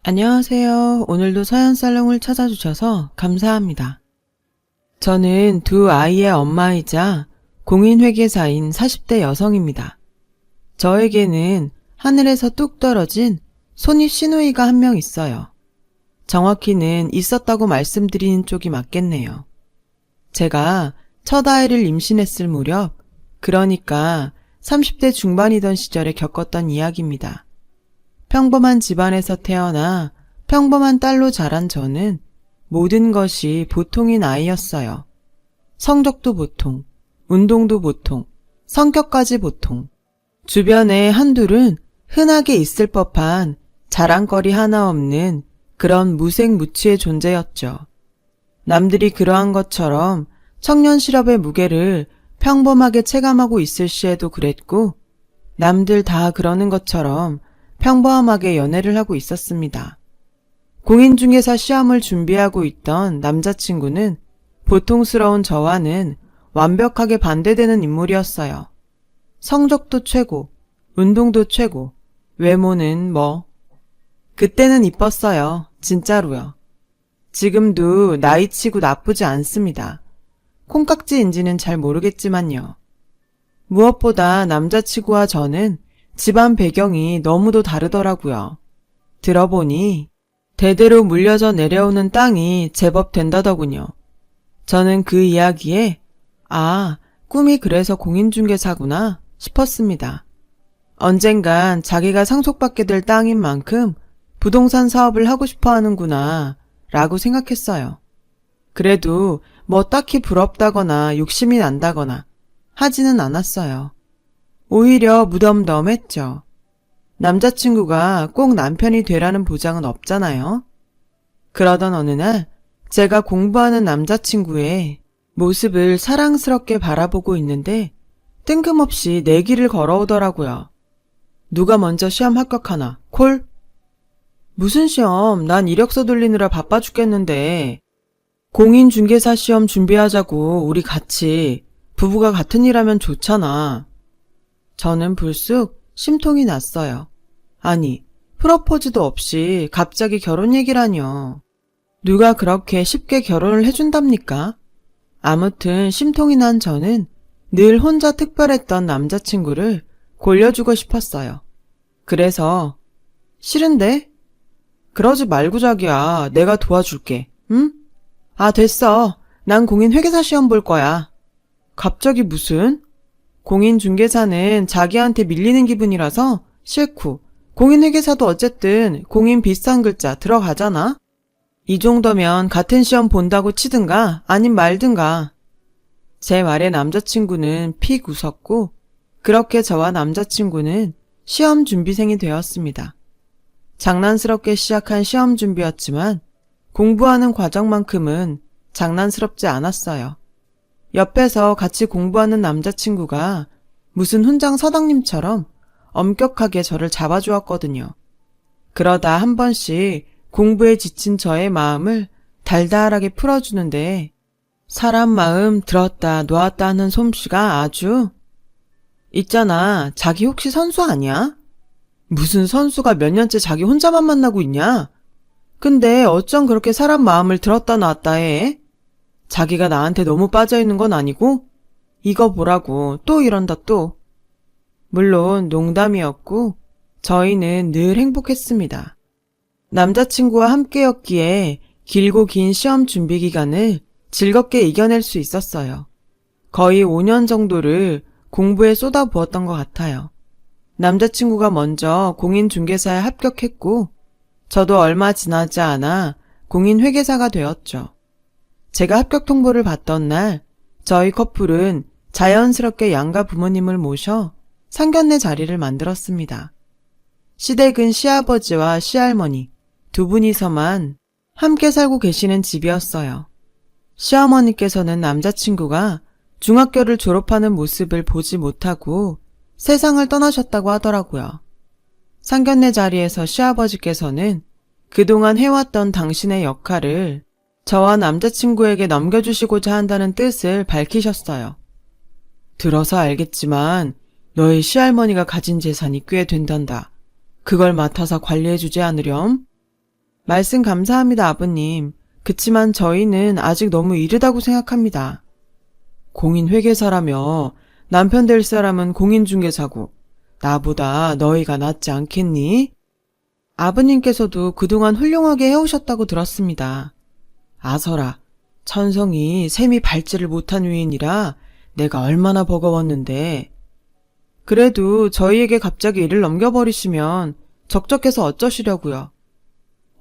안녕하세요. 오늘도 서연살롱을 찾아주셔서 감사합니다. 저는 두 아이의 엄마이자 공인회계사인 40대 여성입니다. 저에게는 하늘에서 뚝 떨어진 손입 시누이가 한 명 있어요. 정확히는 있었다고 말씀드리는 쪽이 맞겠네요. 제가 첫 아이를 임신했을 무렵, 그러니까 30대 중반이던 시절에 겪었던 이야기입니다. 평범한 집안에서 태어나 평범한 딸로 자란 저는 모든 것이 보통인 아이였어요. 성적도 보통, 운동도 보통, 성격까지 보통. 주변에 한둘은 흔하게 있을 법한 자랑거리 하나 없는 그런 무색무취의 존재였죠. 남들이 그러한 것처럼 청년 실업의 무게를 평범하게 체감하고 있을 시에도 그랬고, 남들 다 그러는 것처럼 평범하게 연애를 하고 있었습니다. 공인중개사 시험을 준비하고 있던 남자친구는 보통스러운 저와는 완벽하게 반대되는 인물이었어요. 성적도 최고, 운동도 최고, 외모는 뭐. 그때는 이뻤어요. 진짜로요. 지금도 나이치고 나쁘지 않습니다. 콩깍지인지는 잘 모르겠지만요. 무엇보다 남자치고와 저는 집안 배경이 너무도 다르더라고요. 들어보니 대대로 물려져 내려오는 땅이 제법 된다더군요. 저는 그 이야기에 꿈이 그래서 공인중개사구나 싶었습니다. 언젠간 자기가 상속받게 될 땅인 만큼 부동산 사업을 하고 싶어 하는구나 라고 생각했어요. 그래도 뭐 딱히 부럽다거나 욕심이 난다거나 하지는 않았어요. 오히려 무덤덤했죠. 남자친구가 꼭 남편이 되라는 보장은 없잖아요. 그러던 어느 날 제가 공부하는 남자친구의 모습을 사랑스럽게 바라보고 있는데 뜬금없이 내기를 걸어오더라고요. 누가 먼저 시험 합격하나? 콜? 무슨 시험? 난 이력서 돌리느라 바빠 죽겠는데. 공인중개사 시험 준비하자고 우리 같이. 부부가 같은 일 하면 좋잖아. 저는 불쑥 심통이 났어요. 아니, 프로포즈도 없이 갑자기 결혼 얘기라뇨. 누가 그렇게 쉽게 결혼을 해준답니까? 아무튼 심통이 난 저는 늘 혼자 특별했던 남자친구를 골려주고 싶었어요. 그래서 싫은데? 그러지 말고 자기야. 내가 도와줄게. 응? 됐어. 난 공인회계사 시험 볼 거야. 갑자기 무슨? 공인중개사는 자기한테 밀리는 기분이라서 싫고, 공인회계사도 어쨌든 공인 비싼 글자 들어가잖아? 이 정도면 같은 시험 본다고 치든가 아님 말든가. 제 말에 남자친구는 픽 웃었고, 그렇게 저와 남자친구는 시험 준비생이 되었습니다. 장난스럽게 시작한 시험 준비였지만 공부하는 과정만큼은 장난스럽지 않았어요. 옆에서 같이 공부하는 남자친구가 무슨 훈장 서당님처럼 엄격하게 저를 잡아주었거든요. 그러다 한 번씩 공부에 지친 저의 마음을 달달하게 풀어주는데 사람 마음 들었다 놓았다 하는 솜씨가 아주. 있잖아, 자기 혹시 선수 아니야? 무슨 선수가 몇 년째 자기 혼자만 만나고 있냐? 근데 어쩜 그렇게 사람 마음을 들었다 놨다 해? 자기가 나한테 너무 빠져있는 건 아니고? 이거 보라고 또 이런다 또. 물론 농담이었고 저희는 늘 행복했습니다. 남자친구와 함께였기에 길고 긴 시험 준비 기간을 즐겁게 이겨낼 수 있었어요. 거의 5년 정도를 공부에 쏟아부었던 것 같아요. 남자친구가 먼저 공인중개사에 합격했고 저도 얼마 지나지 않아 공인회계사가 되었죠. 제가 합격 통보를 받던 날 저희 커플은 자연스럽게 양가 부모님을 모셔 상견례 자리를 만들었습니다. 시댁은 시아버지와 시할머니 두 분이서만 함께 살고 계시는 집이었어요. 시어머니께서는 남자친구가 중학교를 졸업하는 모습을 보지 못하고 세상을 떠나셨다고 하더라고요. 상견례 자리에서 시아버지께서는 그동안 해왔던 당신의 역할을 저와 남자친구에게 넘겨주시고자 한다는 뜻을 밝히셨어요. 들어서 알겠지만 너희 시할머니가 가진 재산이 꽤 된단다. 그걸 맡아서 관리해주지 않으렴? 말씀 감사합니다, 아버님. 그치만 저희는 아직 너무 이르다고 생각합니다. 공인회계사라며 남편 될 사람은 공인중개사고 나보다 너희가 낫지 않겠니? 아버님께서도 그동안 훌륭하게 해오셨다고 들었습니다. 아서라, 천성이 셈이 밟지를 못한 위인이라 내가 얼마나 버거웠는데. 그래도 저희에게 갑자기 일을 넘겨버리시면 적적해서 어쩌시려고요.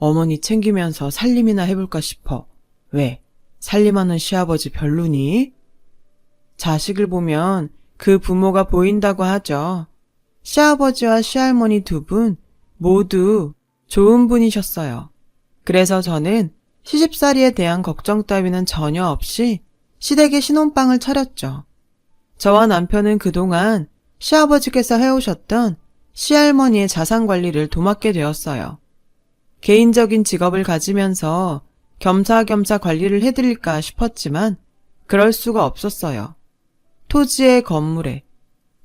어머니 챙기면서 살림이나 해볼까 싶어. 왜? 살림하는 시아버지 별로니? 자식을 보면 그 부모가 보인다고 하죠. 시아버지와 시할머니 두 분 모두 좋은 분이셨어요. 그래서 저는 시집살이에 대한 걱정 따위는 전혀 없이 시댁에 신혼방을 차렸죠. 저와 남편은 그동안 시아버지께서 해오셨던 시할머니의 자산관리를 도맡게 되었어요. 개인적인 직업을 가지면서 겸사겸사 관리를 해드릴까 싶었지만 그럴 수가 없었어요. 토지에 건물에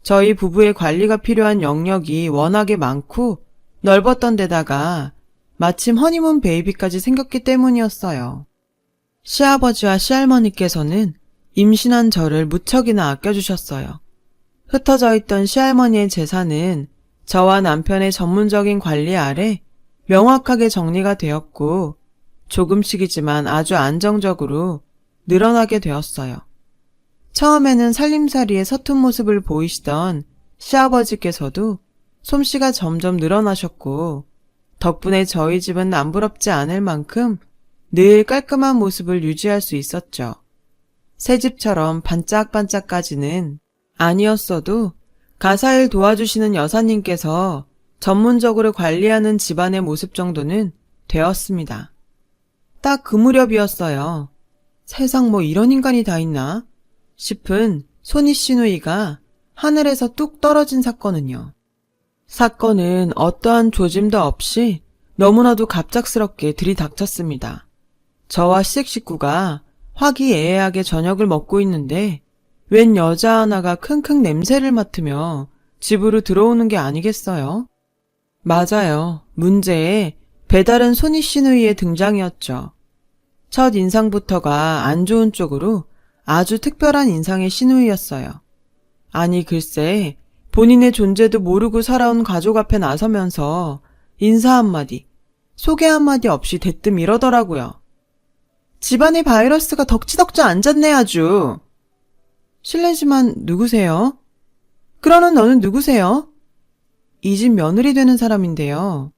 저희 부부의 관리가 필요한 영역이 워낙에 많고 넓었던 데다가 마침 허니문 베이비까지 생겼기 때문이었어요. 시아버지와 시할머니께서는 임신한 저를 무척이나 아껴주셨어요. 흩어져 있던 시할머니의 재산은 저와 남편의 전문적인 관리 아래 명확하게 정리가 되었고 조금씩이지만 아주 안정적으로 늘어나게 되었어요. 처음에는 살림살이에 서툰 모습을 보이시던 시아버지께서도 솜씨가 점점 늘어나셨고 덕분에 저희 집은 남부럽지 않을 만큼 늘 깔끔한 모습을 유지할 수 있었죠. 새집처럼 반짝반짝까지는 아니었어도 가사일 도와주시는 여사님께서 전문적으로 관리하는 집안의 모습 정도는 되었습니다. 딱 그 무렵이었어요. 세상 뭐 이런 인간이 다 있나 싶은 손이씨누이가 하늘에서 뚝 떨어진 사건은요. 사건은 어떠한 조짐도 없이 너무나도 갑작스럽게 들이닥쳤습니다. 저와 시댁 식구가 화기애애하게 저녁을 먹고 있는데 웬 여자 하나가 킁킁 냄새를 맡으며 집으로 들어오는 게 아니겠어요? 맞아요. 문제의 배다른 손이씨누이의 등장이었죠. 첫 인상부터가 안 좋은 쪽으로 아주 특별한 인상의 시누이였어요. 아니 글쎄 본인의 존재도 모르고 살아온 가족 앞에 나서면서 인사 한마디, 소개 한마디 없이 대뜸 이러더라고요. 집안에 바이러스가 덕지덕지 앉았네 아주. 실례지만 누구세요? 그러는 너는 누구세요? 이 집 며느리 되는 사람인데요.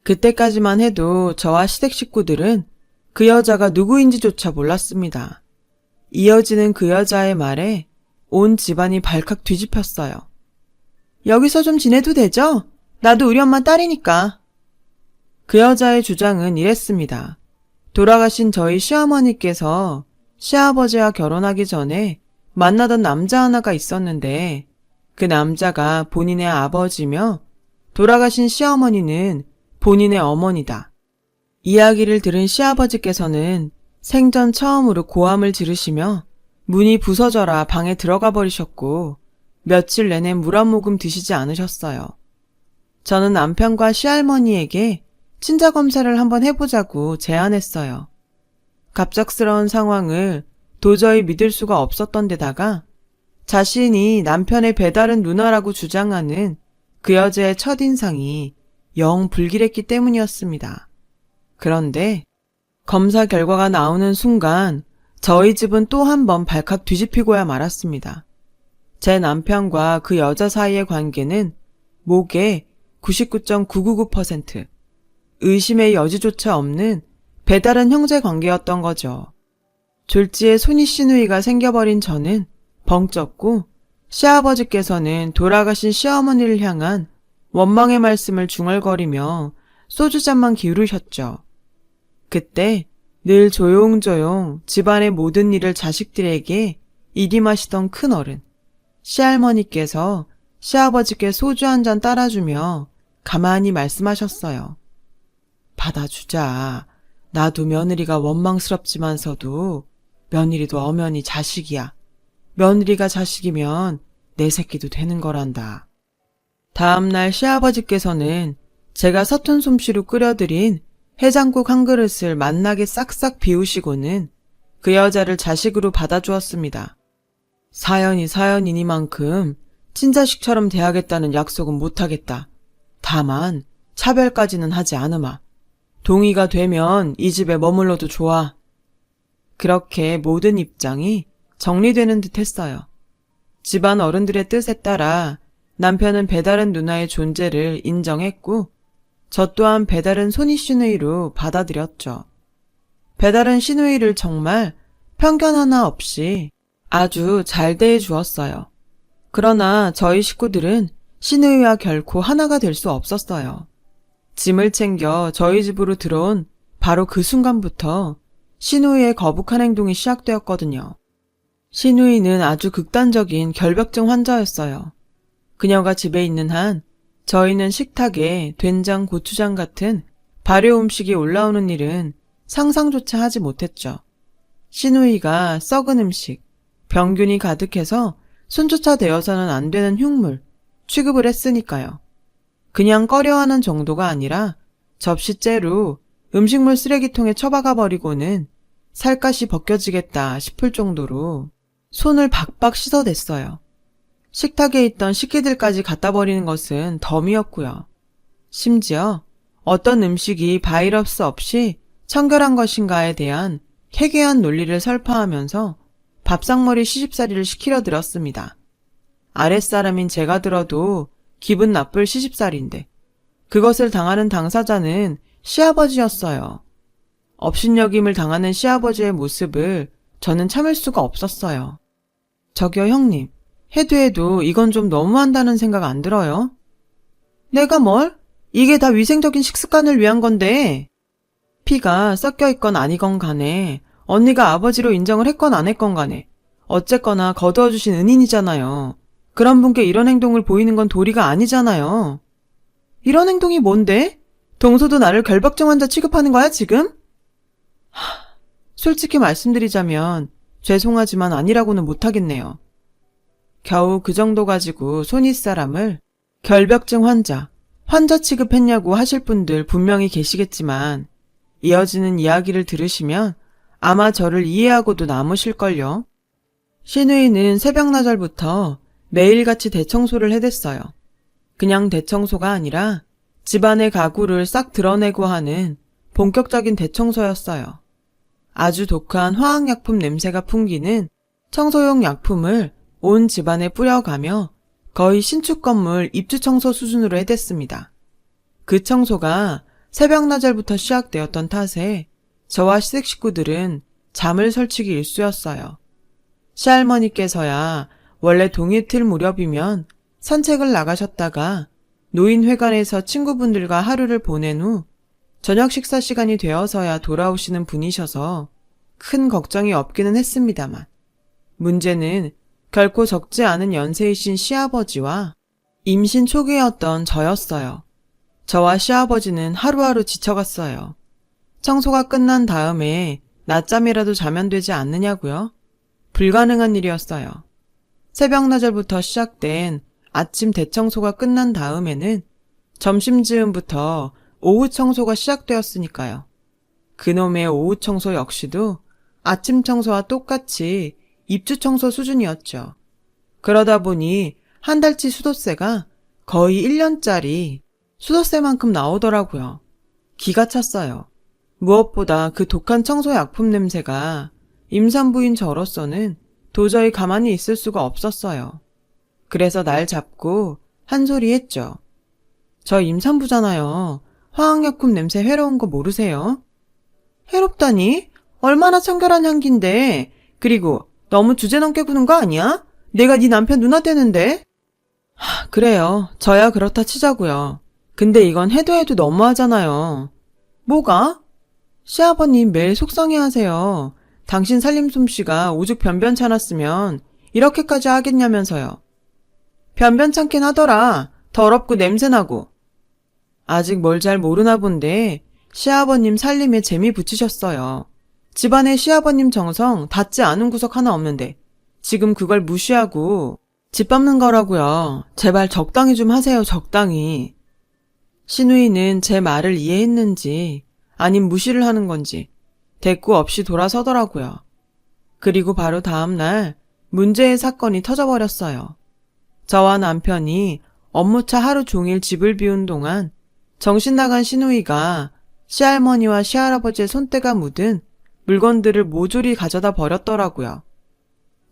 그때까지만 해도 저와 시댁 식구들은 그 여자가 누구인지조차 몰랐습니다. 이어지는 그 여자의 말에 온 집안이 발칵 뒤집혔어요. 여기서 좀 지내도 되죠? 나도 우리 엄마 딸이니까. 그 여자의 주장은 이랬습니다. 돌아가신 저희 시어머니께서 시아버지와 결혼하기 전에 만나던 남자 하나가 있었는데 그 남자가 본인의 아버지며 돌아가신 시어머니는 본인의 어머니다. 이야기를 들은 시아버지께서는 생전 처음으로 고함을 지르시며 문이 부서져라 방에 들어가 버리셨고 며칠 내내 물 한 모금 드시지 않으셨어요. 저는 남편과 시할머니에게 친자검사를 한번 해보자고 제안했어요. 갑작스러운 상황을 도저히 믿을 수가 없었던 데다가 자신이 남편의 배다른 누나라고 주장하는 그 여자의 첫인상이 영 불길했기 때문이었습니다. 그런데 검사 결과가 나오는 순간 저희 집은 또 한 번 발칵 뒤집히고야 말았습니다. 제 남편과 그 여자 사이의 관계는 목에 99.999% 의심의 여지조차 없는 배다른 형제 관계였던 거죠. 졸지에 손이씨누이가 생겨버린 저는 벙쪘고 시아버지께서는 돌아가신 시어머니를 향한 원망의 말씀을 중얼거리며 소주잔만 기울이셨죠. 그때 늘 조용조용 집안의 모든 일을 자식들에게 일임하시던 큰어른 시할머니께서 시아버지께 소주 한 잔 따라주며 가만히 말씀하셨어요. 받아주자. 나도 며느리가 원망스럽지만서도 며느리도 엄연히 자식이야. 며느리가 자식이면 내 새끼도 되는 거란다. 다음날 시아버지께서는 제가 서툰 솜씨로 끓여드린 해장국 한 그릇을 맛나게 싹싹 비우시고는 그 여자를 자식으로 받아주었습니다. 사연이 사연이니만큼 친자식처럼 대하겠다는 약속은 못하겠다. 다만 차별까지는 하지 않으마. 동의가 되면 이 집에 머물러도 좋아. 그렇게 모든 입장이 정리되는 듯 했어요. 집안 어른들의 뜻에 따라 남편은 배다른 누나의 존재를 인정했고 저 또한 배다른 손이 시누이로 받아들였죠. 배다른 시누이를 정말 편견 하나 없이 아주 잘 대해 주었어요. 그러나 저희 식구들은 시누이와 결코 하나가 될 수 없었어요. 짐을 챙겨 저희 집으로 들어온 바로 그 순간부터 시누이의 거북한 행동이 시작되었거든요. 시누이는 아주 극단적인 결벽증 환자였어요. 그녀가 집에 있는 한 저희는 식탁에 된장, 고추장 같은 발효 음식이 올라오는 일은 상상조차 하지 못했죠. 시누이가 썩은 음식, 병균이 가득해서 손조차 대어서는 안 되는 흉물 취급을 했으니까요. 그냥 꺼려하는 정도가 아니라 접시째로 음식물 쓰레기통에 처박아 버리고는 살갗이 벗겨지겠다 싶을 정도로 손을 박박 씻어댔어요. 식탁에 있던 식기들까지 갖다 버리는 것은 덤이었고요. 심지어 어떤 음식이 바이러스 없이 청결한 것인가에 대한 해괴한 논리를 설파하면서 밥상머리 시집살이를 시키려 들었습니다. 아랫사람인 제가 들어도 기분 나쁠 시집살이인데 그것을 당하는 당사자는 시아버지였어요. 업신여김을 당하는 시아버지의 모습을 저는 참을 수가 없었어요. 저기요 형님, 해도 이건 좀 너무한다는 생각 안 들어요? 내가 뭘? 이게 다 위생적인 식습관을 위한 건데. 피가 섞여 있건 아니건 간에 언니가 아버지로 인정을 했건 안 했건 간에 어쨌거나 거두어 주신 은인이잖아요. 그런 분께 이런 행동을 보이는 건 도리가 아니잖아요. 이런 행동이 뭔데? 동서도 나를 결벽증 환자 취급하는 거야 지금? 솔직히 말씀드리자면 죄송하지만 아니라고는 못하겠네요. 겨우 그 정도 가지고 손윗 사람을 결벽증 환자 취급했냐고 하실 분들 분명히 계시겠지만 이어지는 이야기를 들으시면 아마 저를 이해하고도 남으실걸요. 시누이는 새벽나절부터 매일같이 대청소를 해댔어요. 그냥 대청소가 아니라 집안의 가구를 싹 드러내고 하는 본격적인 대청소였어요. 아주 독한 화학약품 냄새가 풍기는 청소용 약품을 온 집안에 뿌려가며 거의 신축 건물 입주 청소 수준으로 해댔습니다. 그 청소가 새벽나절부터 시작되었던 탓에 저와 시댁 식구들은 잠을 설치기 일쑤였어요. 시할머니께서야 원래 동이틀 무렵이면 산책을 나가셨다가 노인회관에서 친구분들과 하루를 보낸 후 저녁 식사 시간이 되어서야 돌아오시는 분이셔서 큰 걱정이 없기는 했습니다만 문제는 결코 적지 않은 연세이신 시아버지와 임신 초기였던 저였어요. 저와 시아버지는 하루하루 지쳐갔어요. 청소가 끝난 다음에 낮잠이라도 자면 되지 않느냐고요? 불가능한 일이었어요. 새벽나절부터 시작된 아침 대청소가 끝난 다음에는 점심 즈음부터 오후 청소가 시작되었으니까요. 그놈의 오후 청소 역시도 아침 청소와 똑같이 입주 청소 수준이었죠. 그러다 보니 한 달치 수도세가 거의 1년짜리 수도세만큼 나오더라고요. 기가 찼어요. 무엇보다 그 독한 청소약품 냄새가 임산부인 저로서는 도저히 가만히 있을 수가 없었어요. 그래서 날 잡고 한 소리 했죠. 저 임산부잖아요. 화학약품 냄새 해로운 거 모르세요? 해롭다니? 얼마나 청결한 향기인데. 그리고 너무 주제넘게 구는 거 아니야? 내가 네 남편 누나 되는데. 그래요. 저야 그렇다 치자고요. 근데 이건 해도 너무하잖아요. 뭐가? 시아버님 매일 속상해하세요. 당신 살림솜씨가 오죽 변변찮았으면 이렇게까지 하겠냐면서요. 변변찮긴 하더라. 더럽고 냄새나고. 아직 뭘 잘 모르나 본데 시아버님 살림에 재미 붙이셨어요. 집안에 시아버님 정성 닿지 않은 구석 하나 없는데 지금 그걸 무시하고 짓밟는 거라고요. 제발 적당히 좀 하세요. 적당히. 시누이는 제 말을 이해했는지 아님 무시를 하는 건지 대꾸 없이 돌아서더라고요. 그리고 바로 다음날 문제의 사건이 터져버렸어요. 저와 남편이 업무차 하루 종일 집을 비운 동안 정신 나간 시누이가 시할머니와 시할아버지의 손때가 묻은 물건들을 모조리 가져다 버렸더라고요.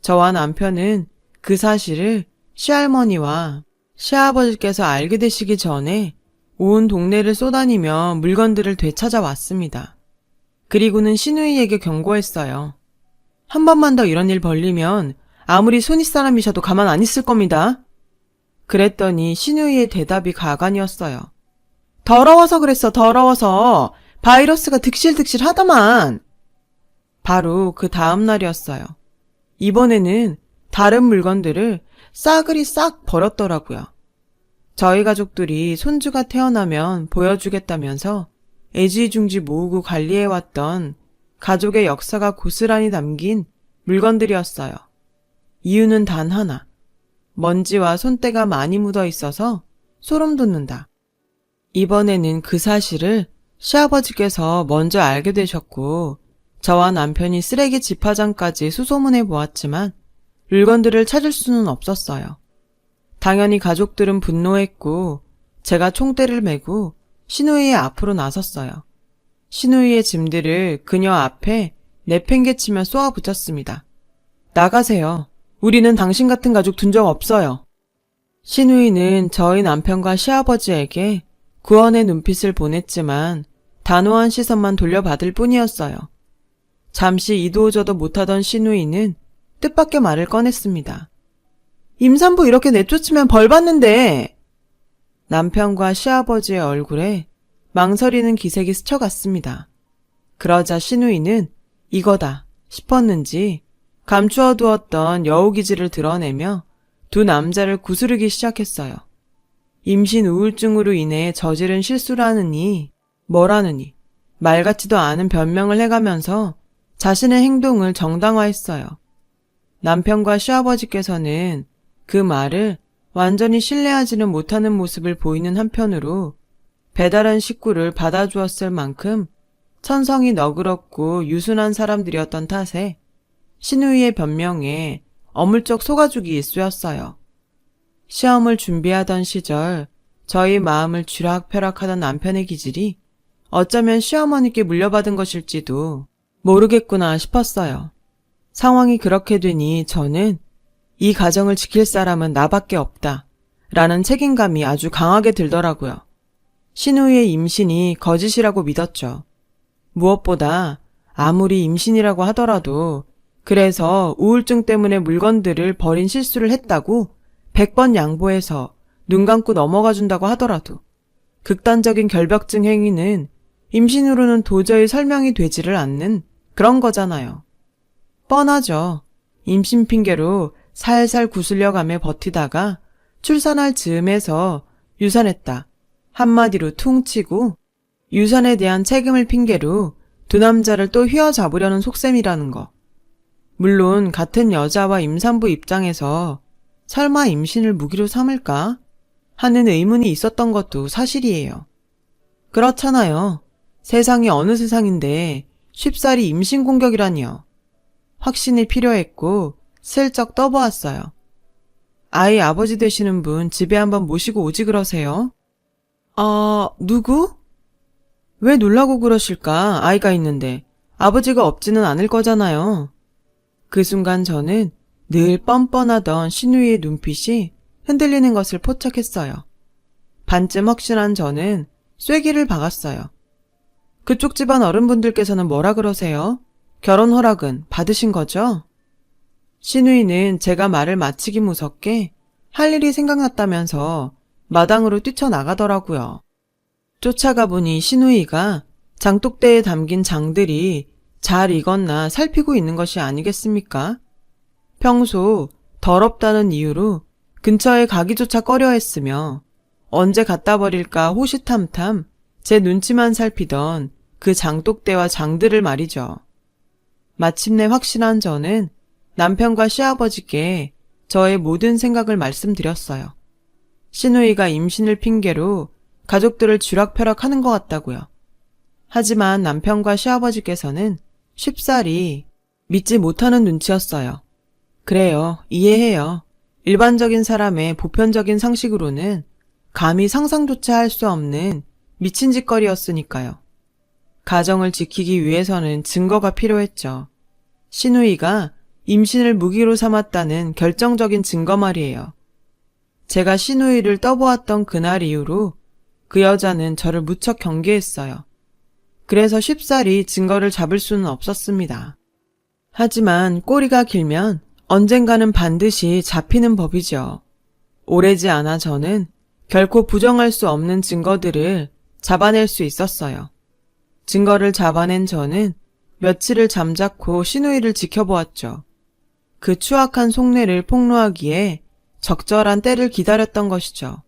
저와 남편은 그 사실을 시할머니와 시아버지께서 알게 되시기 전에 온 동네를 쏘다니며 물건들을 되찾아왔습니다. 그리고는 시누이에게 경고했어요. 한 번만 더 이런 일 벌리면 아무리 손윗 사람이셔도 가만 안 있을 겁니다. 그랬더니 시누이의 대답이 가관이었어요. 더러워서 그랬어, 더러워서. 바이러스가 득실득실 하더만. 바로 그 다음 날이었어요. 이번에는 다른 물건들을 싸그리 싹 버렸더라고요. 저희 가족들이 손주가 태어나면 보여주겠다면서 애지중지 모으고 관리해왔던 가족의 역사가 고스란히 담긴 물건들이었어요. 이유는 단 하나. 먼지와 손때가 많이 묻어 있어서 소름 돋는다. 이번에는 그 사실을 시아버지께서 먼저 알게 되셨고 저와 남편이 쓰레기 집화장까지 수소문해 보았지만 물건들을 찾을 수는 없었어요. 당연히 가족들은 분노했고 제가 총대를 메고 시누이의 앞으로 나섰어요. 시누이의 짐들을 그녀 앞에 내팽개치며 쏘아붙였습니다. 나가세요. 우리는 당신 같은 가족 둔 적 없어요. 시누이는 저희 남편과 시아버지에게 구원의 눈빛을 보냈지만 단호한 시선만 돌려받을 뿐이었어요. 잠시 이도저도 못하던 시누이는 뜻밖의 말을 꺼냈습니다. 임산부 이렇게 내쫓으면 벌 받는데. 남편과 시아버지의 얼굴에 망설이는 기색이 스쳐갔습니다. 그러자 시누이는 이거다 싶었는지 감추어 두었던 여우기질을 드러내며 두 남자를 구스르기 시작했어요. 임신 우울증으로 인해 저지른 실수라느니 뭐라느니 말 같지도 않은 변명을 해가면서 자신의 행동을 정당화했어요. 남편과 시아버지께서는 그 말을 완전히 신뢰하지는 못하는 모습을 보이는 한편으로 배달한 식구를 받아주었을 만큼 천성이 너그럽고 유순한 사람들이었던 탓에 시누이의 변명에 어물쩍 속아주기 일쑤였어요. 시험을 준비하던 시절 저희 마음을 쥐락펴락하던 남편의 기질이 어쩌면 시어머니께 물려받은 것일지도 모르겠구나 싶었어요. 상황이 그렇게 되니 저는 이 가정을 지킬 사람은 나밖에 없다 라는 책임감이 아주 강하게 들더라고요. 시누이의 임신이 거짓이라고 믿었죠. 무엇보다 아무리 임신이라고 하더라도 그래서 우울증 때문에 물건들을 버린 실수를 했다고 100번 양보해서 눈 감고 넘어가 준다고 하더라도 극단적인 결벽증 행위는 임신으로는 도저히 설명이 되지를 않는 그런 거잖아요. 뻔하죠. 임신 핑계로 살살 구슬려가며 버티다가 출산할 즈음에서 유산했다. 한마디로 퉁치고 유산에 대한 책임을 핑계로 두 남자를 또 휘어잡으려는 속셈이라는 거. 물론 같은 여자와 임산부 입장에서 설마 임신을 무기로 삼을까 하는 의문이 있었던 것도 사실이에요. 그렇잖아요. 세상이 어느 세상인데 쉽사리 임신 공격이라니요. 확신이 필요했고 슬쩍 떠보았어요. 아이 아버지 되시는 분 집에 한번 모시고 오지 그러세요? 누구? 왜 놀라고 그러실까? 아이가 있는데 아버지가 없지는 않을 거잖아요. 그 순간 저는 늘 뻔뻔하던 시누이의 눈빛이 흔들리는 것을 포착했어요. 반쯤 확신한 저는 쐐기를 박았어요. 그쪽 집안 어른분들께서는 뭐라 그러세요? 결혼 허락은 받으신 거죠? 시누이는 제가 말을 마치기 무섭게 할 일이 생각났다면서 마당으로 뛰쳐나가더라고요. 쫓아가 보니 시누이가 장독대에 담긴 장들이 잘 익었나 살피고 있는 것이 아니겠습니까? 평소 더럽다는 이유로 근처에 가기조차 꺼려했으며 언제 갖다 버릴까 호시탐탐 제 눈치만 살피던 그 장독대와 장들을 말이죠. 마침내 확신한 저는 남편과 시아버지께 저의 모든 생각을 말씀드렸어요. 시누이가 임신을 핑계로 가족들을 쥐락펴락하는 것 같다고요. 하지만 남편과 시아버지께서는 쉽사리 믿지 못하는 눈치였어요. 그래요, 이해해요. 일반적인 사람의 보편적인 상식으로는 감히 상상조차 할 수 없는 미친 짓거리였으니까요. 가정을 지키기 위해서는 증거가 필요했죠. 시누이가 임신을 무기로 삼았다는 결정적인 증거 말이에요. 제가 시누이를 떠보았던 그날 이후로 그 여자는 저를 무척 경계했어요. 그래서 쉽사리 증거를 잡을 수는 없었습니다. 하지만 꼬리가 길면 언젠가는 반드시 잡히는 법이죠. 오래지 않아 저는 결코 부정할 수 없는 증거들을 잡아낼 수 있었어요. 증거를 잡아낸 저는 며칠을 잠자코 시누이를 지켜보았죠. 그 추악한 속내를 폭로하기에 적절한 때를 기다렸던 것이죠.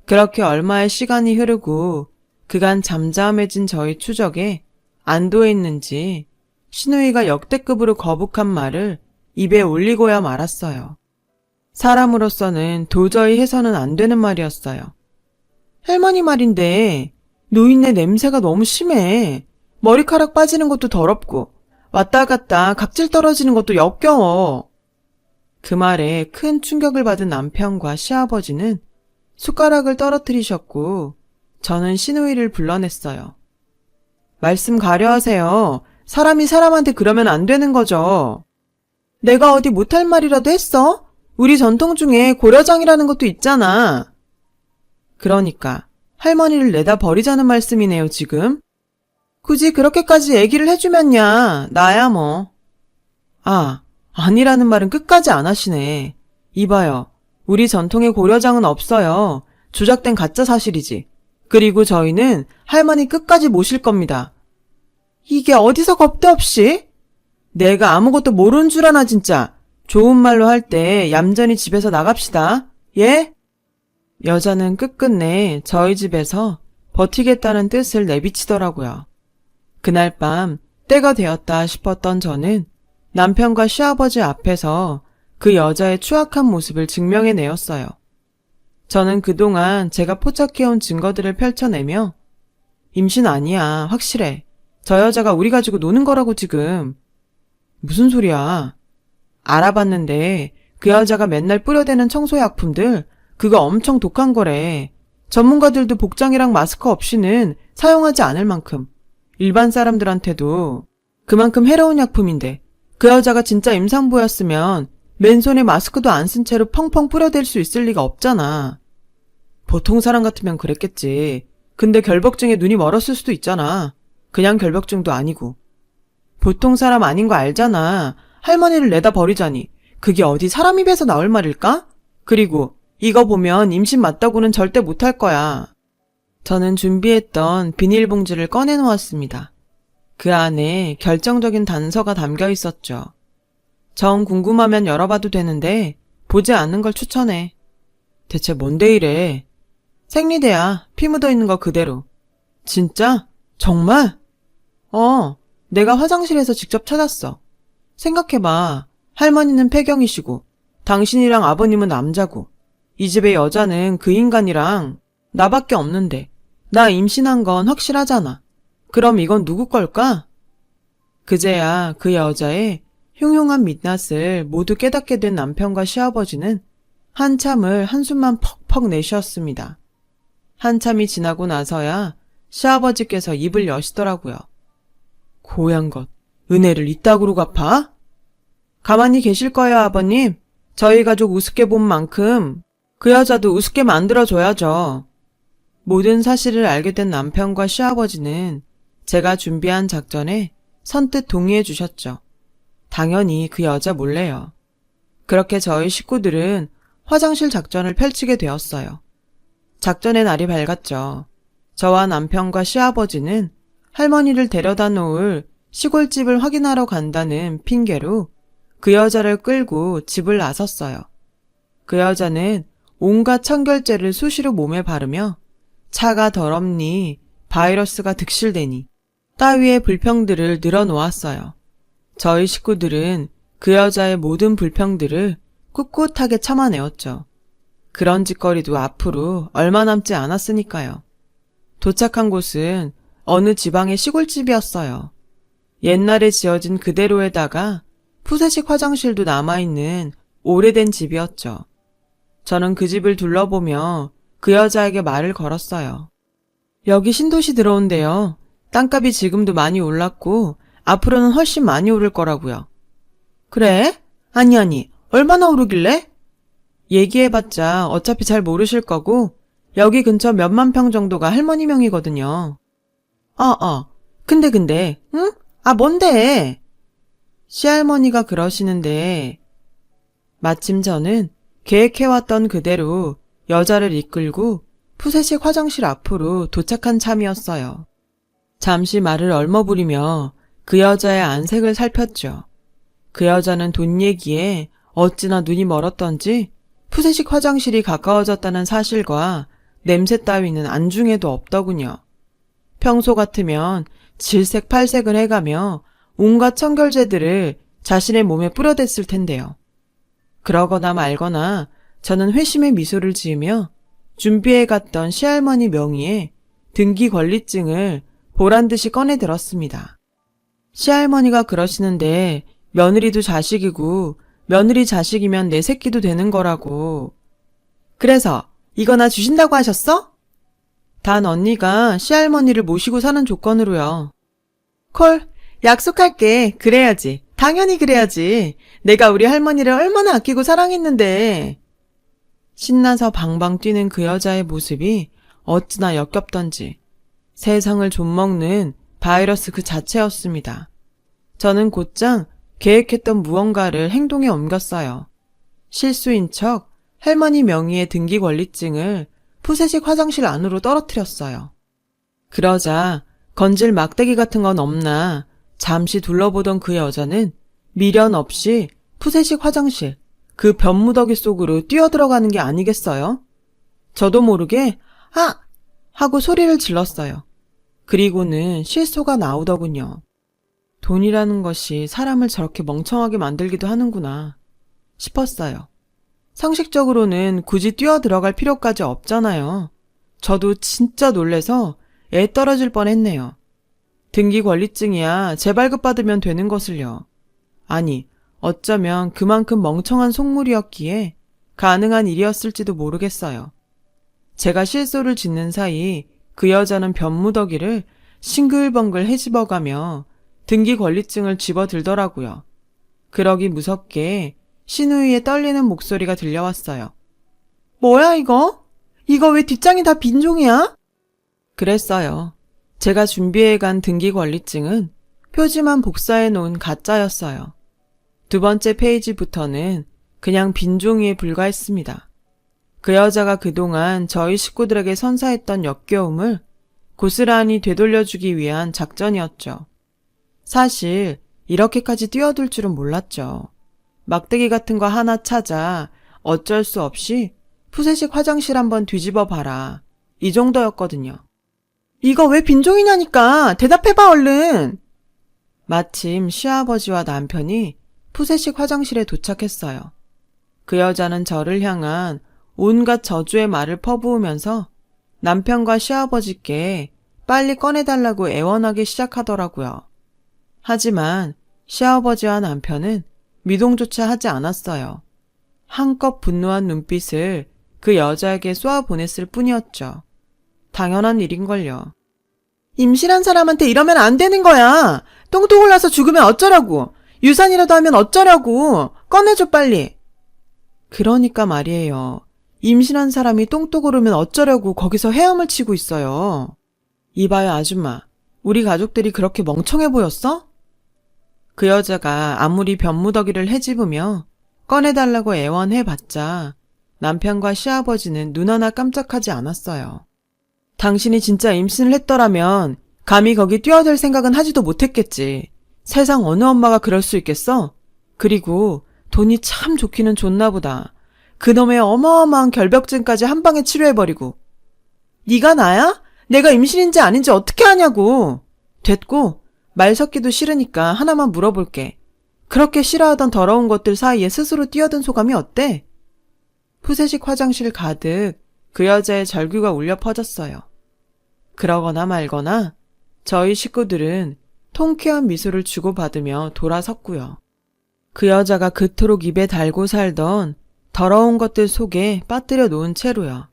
그렇게 얼마의 시간이 흐르고 그간 잠잠해진 저의 추적에 안도했는지 시누이가 역대급으로 거북한 말을 입에 올리고야 말았어요. 사람으로서는 도저히 해서는 안 되는 말이었어요. 할머니 말인데 노인네 냄새가 너무 심해. 머리카락 빠지는 것도 더럽고 왔다 갔다 각질 떨어지는 것도 역겨워. 그 말에 큰 충격을 받은 남편과 시아버지는 숟가락을 떨어뜨리셨고 저는 시누이를 불러냈어요. 말씀 가려하세요. 사람이 사람한테 그러면 안 되는 거죠. 내가 어디 못할 말이라도 했어? 우리 전통 중에 고려장이라는 것도 있잖아. 그러니까 할머니를 내다 버리자는 말씀이네요, 지금. 굳이 그렇게까지 얘기를 해주면야 나야 뭐. 아, 아니라는 말은 끝까지 안 하시네. 이봐요. 우리 전통에 고려장은 없어요. 조작된 가짜 사실이지. 그리고 저희는 할머니 끝까지 모실 겁니다. 이게 어디서 겁도 없이? 내가 아무것도 모르는 줄 아나 진짜. 좋은 말로 할 때 얌전히 집에서 나갑시다. 예? 여자는 끝끝내 저희 집에서 버티겠다는 뜻을 내비치더라고요. 그날 밤 때가 되었다 싶었던 저는 남편과 시아버지 앞에서 그 여자의 추악한 모습을 증명해내었어요. 저는 그동안 제가 포착해온 증거들을 펼쳐내며 임신 아니야, 확실해. 저 여자가 우리 가지고 노는 거라고 지금. 무슨 소리야. 알아봤는데 그 여자가 맨날 뿌려대는 청소약품들 그거 엄청 독한 거래. 전문가들도 복장이랑 마스크 없이는 사용하지 않을 만큼. 일반 사람들한테도 그만큼 해로운 약품인데 그 여자가 진짜 임산부였으면 맨손에 마스크도 안 쓴 채로 펑펑 뿌려댈 수 있을 리가 없잖아. 보통 사람 같으면 그랬겠지. 근데 결벽증에 눈이 멀었을 수도 있잖아. 그냥 결벽증도 아니고. 보통 사람 아닌 거 알잖아. 할머니를 내다 버리자니. 그게 어디 사람 입에서 나올 말일까? 그리고 이거 보면 임신 맞다고는 절대 못할 거야. 저는 준비했던 비닐봉지를 꺼내놓았습니다. 그 안에 결정적인 단서가 담겨 있었죠. 정 궁금하면 열어봐도 되는데 보지 않는 걸 추천해. 대체 뭔데 이래? 생리대야. 피 묻어 있는 거 그대로. 진짜? 정말? 내가 화장실에서 직접 찾았어. 생각해봐. 할머니는 폐경이시고 당신이랑 아버님은 남자고 이 집의 여자는 그 인간이랑 나밖에 없는데 나 임신한 건 확실하잖아. 그럼 이건 누구 걸까? 그제야 그 여자의 흉흉한 민낯을 모두 깨닫게 된 남편과 시아버지는 한참을 한숨만 퍽퍽 내쉬었습니다. 한참이 지나고 나서야 시아버지께서 입을 여시더라고요. 고얀 것, 은혜를 이따구로 갚아? 가만히 계실 거예요, 아버님. 저희 가족 우습게 본 만큼 그 여자도 우습게 만들어줘야죠. 모든 사실을 알게 된 남편과 시아버지는 제가 준비한 작전에 선뜻 동의해 주셨죠. 당연히 그 여자 몰래요. 그렇게 저희 식구들은 화장실 작전을 펼치게 되었어요. 작전의 날이 밝았죠. 저와 남편과 시아버지는 할머니를 데려다 놓을 시골집을 확인하러 간다는 핑계로 그 여자를 끌고 집을 나섰어요. 그 여자는 온갖 청결제를 수시로 몸에 바르며 차가 더럽니 바이러스가 득실되니 따위의 불평들을 늘어놓았어요. 저희 식구들은 그 여자의 모든 불평들을 꿋꿋하게 참아내었죠. 그런 짓거리도 앞으로 얼마 남지 않았으니까요. 도착한 곳은 어느 지방의 시골집이었어요. 옛날에 지어진 그대로에다가 푸세식 화장실도 남아있는 오래된 집이었죠. 저는 그 집을 둘러보며 그 여자에게 말을 걸었어요. 여기 신도시 들어온대요. 땅값이 지금도 많이 올랐고 앞으로는 훨씬 많이 오를 거라고요. 그래? 아니, 얼마나 오르길래? 얘기해봤자 어차피 잘 모르실 거고 여기 근처 몇만 평 정도가 할머니 명이거든요. 근데, 응? 뭔데? 시할머니가 그러시는데 마침 저는 계획해왔던 그대로 여자를 이끌고 푸세식 화장실 앞으로 도착한 참이었어요. 잠시 말을 얼머부리며 그 여자의 안색을 살폈죠. 그 여자는 돈 얘기에 어찌나 눈이 멀었던지 푸세식 화장실이 가까워졌다는 사실과 냄새 따위는 안중에도 없더군요. 평소 같으면 질색팔색을 해가며 온갖 청결제들을 자신의 몸에 뿌려댔을 텐데요. 그러거나 말거나 저는 회심의 미소를 지으며 준비해갔던 시할머니 명의의 등기 권리증을 보란듯이 꺼내들었습니다. 시할머니가 그러시는데 며느리도 자식이고 며느리 자식이면 내 새끼도 되는 거라고. 그래서 이거나 주신다고 하셨어? 단 언니가 시할머니를 모시고 사는 조건으로요. 콜, 약속할게. 그래야지. 당연히 그래야지. 내가 우리 할머니를 얼마나 아끼고 사랑했는데. 신나서 방방 뛰는 그 여자의 모습이 어찌나 역겹던지 세상을 좀먹는 바이러스 그 자체였습니다. 저는 곧장 계획했던 무언가를 행동에 옮겼어요. 실수인 척 할머니 명의의 등기 권리증을 푸세식 화장실 안으로 떨어뜨렸어요. 그러자 건질 막대기 같은 건 없나 잠시 둘러보던 그 여자는 미련 없이 푸세식 화장실 그 변무더기 속으로 뛰어들어가는 게 아니겠어요? 저도 모르게 하고 소리를 질렀어요. 그리고는 실소가 나오더군요. 돈이라는 것이 사람을 저렇게 멍청하게 만들기도 하는구나 싶었어요. 상식적으로는 굳이 뛰어들어갈 필요까지 없잖아요. 저도 진짜 놀래서 애 떨어질 뻔했네요. 등기 권리증이야 재발급받으면 되는 것을요. 아니, 어쩌면 그만큼 멍청한 속물이었기에 가능한 일이었을지도 모르겠어요. 제가 실소를 짓는 사이 그 여자는 변무더기를 싱글벙글 헤집어가며 등기 권리증을 집어들더라고요. 그러기 무섭게 신우이의 떨리는 목소리가 들려왔어요. 뭐야 이거? 이거 왜 뒷장이 다 빈종이야? 그랬어요. 제가 준비해간 등기 권리증은 표지만 복사해 놓은 가짜였어요. 두 번째 페이지부터는 그냥 빈종이에 불과했습니다. 그 여자가 그동안 저희 식구들에게 선사했던 역겨움을 고스란히 되돌려주기 위한 작전이었죠. 사실 이렇게까지 뛰어들 줄은 몰랐죠. 막대기 같은 거 하나 찾아 어쩔 수 없이 푸세식 화장실 한번 뒤집어 봐라. 이 정도였거든요. 이거 왜 빈종이냐니까 대답해봐 얼른. 마침 시아버지와 남편이 푸세식 화장실에 도착했어요. 그 여자는 저를 향한 온갖 저주의 말을 퍼부으면서 남편과 시아버지께 빨리 꺼내달라고 애원하기 시작하더라고요. 하지만 시아버지와 남편은 미동조차 하지 않았어요. 한껏 분노한 눈빛을 그 여자에게 쏘아보냈을 뿐이었죠. 당연한 일인걸요. 임신한 사람한테 이러면 안 되는 거야. 똥똥 흘러서 죽으면 어쩌라고. 유산이라도 하면 어쩌라고. 꺼내줘 빨리. 그러니까 말이에요. 임신한 사람이 똥똥 오르면 어쩌려고 거기서 헤엄을 치고 있어요. 이봐요 아줌마. 우리 가족들이 그렇게 멍청해 보였어? 그 여자가 아무리 변무더기를 헤집으며 꺼내달라고 애원해봤자 남편과 시아버지는 눈 하나 깜짝하지 않았어요. 당신이 진짜 임신을 했더라면 감히 거기 뛰어들 생각은 하지도 못했겠지. 세상 어느 엄마가 그럴 수 있겠어? 그리고 돈이 참 좋기는 좋나 보다. 그놈의 어마어마한 결벽증까지 한 방에 치료해버리고. 네가 나야? 내가 임신인지 아닌지 어떻게 아냐고. 됐고 말 섞기도 싫으니까 하나만 물어볼게. 그렇게 싫어하던 더러운 것들 사이에 스스로 뛰어든 소감이 어때? 푸세식 화장실 가득 그 여자의 절규가 울려 퍼졌어요. 그러거나 말거나 저희 식구들은 통쾌한 미소를 주고받으며 돌아섰고요. 그 여자가 그토록 입에 달고 살던 더러운 것들 속에 빠뜨려 놓은 채로요.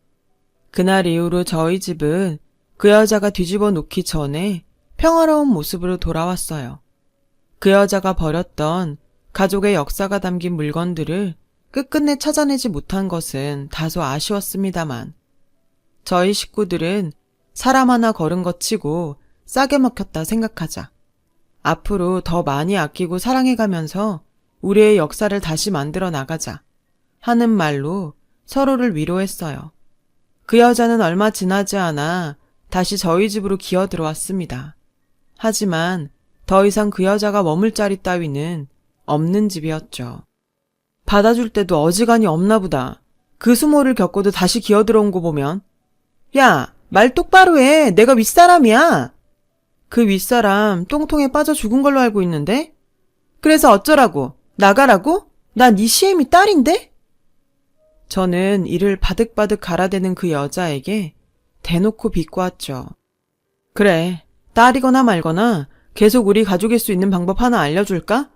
그날 이후로 저희 집은 그 여자가 뒤집어 놓기 전에 평화로운 모습으로 돌아왔어요. 그 여자가 버렸던 가족의 역사가 담긴 물건들을 끝끝내 찾아내지 못한 것은 다소 아쉬웠습니다만 저희 식구들은 사람 하나 걸은 것 치고 싸게 먹혔다 생각하자. 앞으로 더 많이 아끼고 사랑해가면서 우리의 역사를 다시 만들어 나가자 하는 말로 서로를 위로했어요. 그 여자는 얼마 지나지 않아 다시 저희 집으로 기어 들어왔습니다. 하지만 더 이상 그 여자가 머물 자리 따위는 없는 집이었죠. 받아줄 때도 어지간히 없나 보다. 그 수모를 겪고도 다시 기어 들어온 거 보면. 야, 말 똑바로 해. 내가 윗사람이야. 그 윗사람 똥통에 빠져 죽은 걸로 알고 있는데? 그래서 어쩌라고? 나가라고? 난 네 시애미 딸인데? 저는 이를 바득바득 갈아대는 그 여자에게 대놓고 비꼬았죠. 그래, 딸이거나 말거나 계속 우리 가족일 수 있는 방법 하나 알려줄까?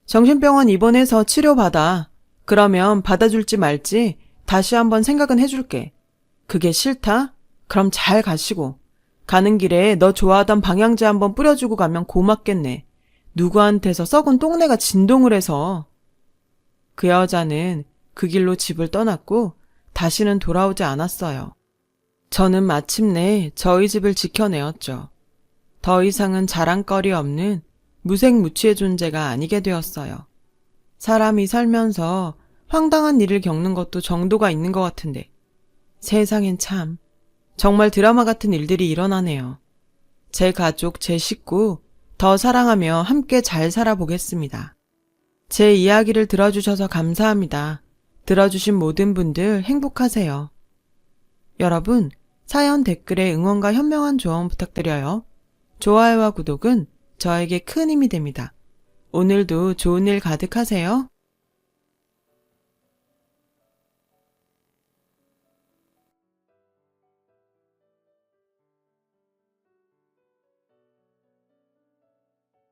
정신병원 입원해서 치료받아. 그러면 받아줄지 말지 다시 한번 생각은 해줄게. 그게 싫다? 그럼 잘 가시고. 가는 길에 너 좋아하던 방향제 한번 뿌려주고 가면 고맙겠네. 누구한테서 썩은 똥내가 진동을 해서. 그 여자는 그 길로 집을 떠났고 다시는 돌아오지 않았어요. 저는 마침내 저희 집을 지켜내었죠. 더 이상은 자랑거리 없는 무색무취의 존재가 아니게 되었어요. 사람이 살면서 황당한 일을 겪는 것도 정도가 있는 것 같은데 세상엔 참 정말 드라마 같은 일들이 일어나네요. 제 가족, 제 식구 더 사랑하며 함께 잘 살아보겠습니다. 제 이야기를 들어주셔서 감사합니다. 들어주신 모든 분들 행복하세요. 여러분, 사연 댓글에 응원과 현명한 조언 부탁드려요. 좋아요와 구독은 저에게 큰 힘이 됩니다. 오늘도 좋은 일 가득하세요.